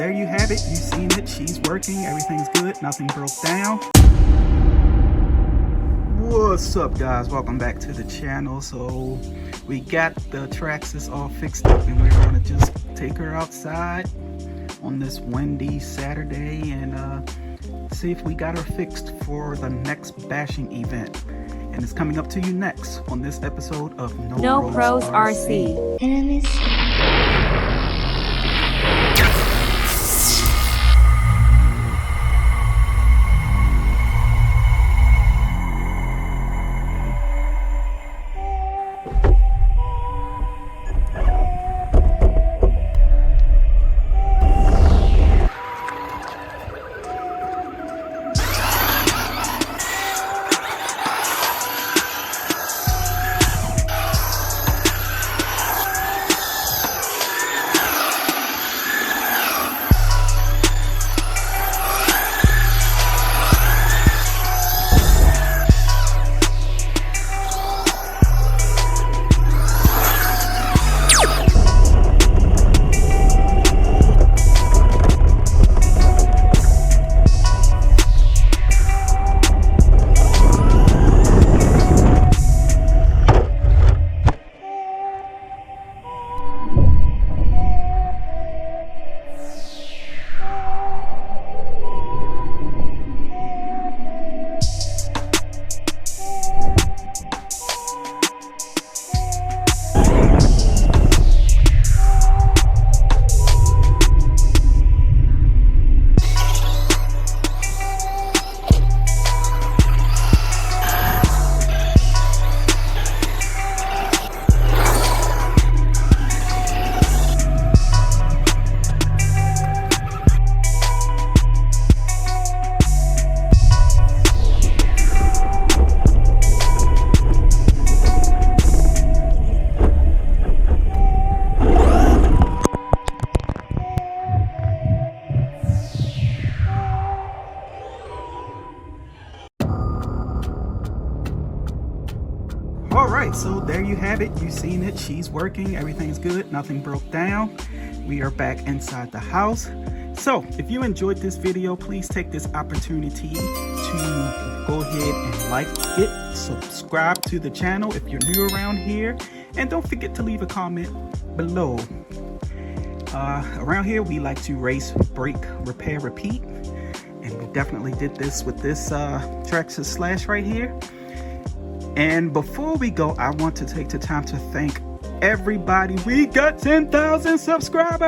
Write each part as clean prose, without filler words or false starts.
there you have it. You've seen it. She's working. Everything's good. Nothing broke down. What's up, guys? Welcome back to the channel. So we got the Traxxas all fixed up, and we're going to just take her outside on this windy Saturday and see if we got her fixed for the next bashing event. And it's coming up to you next on this episode of noprosrc. Alright, so there you have it. You've seen it. She's working. Everything's good. Nothing broke down. We are back inside the house. So if you enjoyed this video, please take this opportunity to go ahead and like it, subscribe to the channel if you're new around here, and don't forget to leave a comment below. Around here we like to race, break, repair, repeat, and we definitely did this with this Traxxas Slash right here. And before we go, I want to take the time to thank everybody. We got 10,000 subscribers! Oh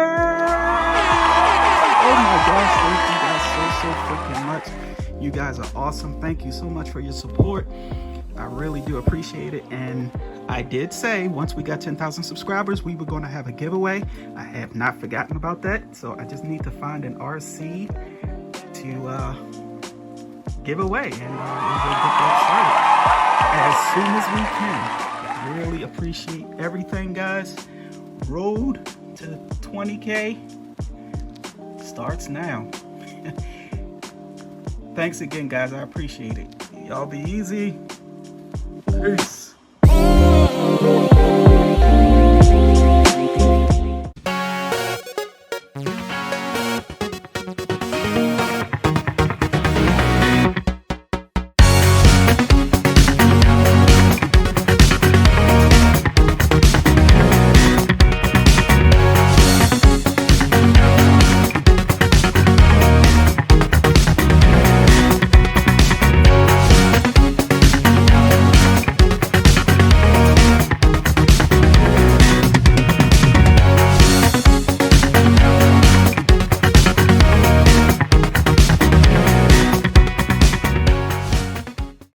my gosh, thank you guys so freaking much. You guys are awesome. Thank you so much for your support. I really do appreciate it. And I did say once we got 10,000 subscribers, we were going to have a giveaway. I have not forgotten about that. So I just need to find an RC to give away, and we'll get that started as soon as we can. Really appreciate everything, guys. Road to 20K starts now. Thanks again, guys. I appreciate it. Y'all be easy. Peace.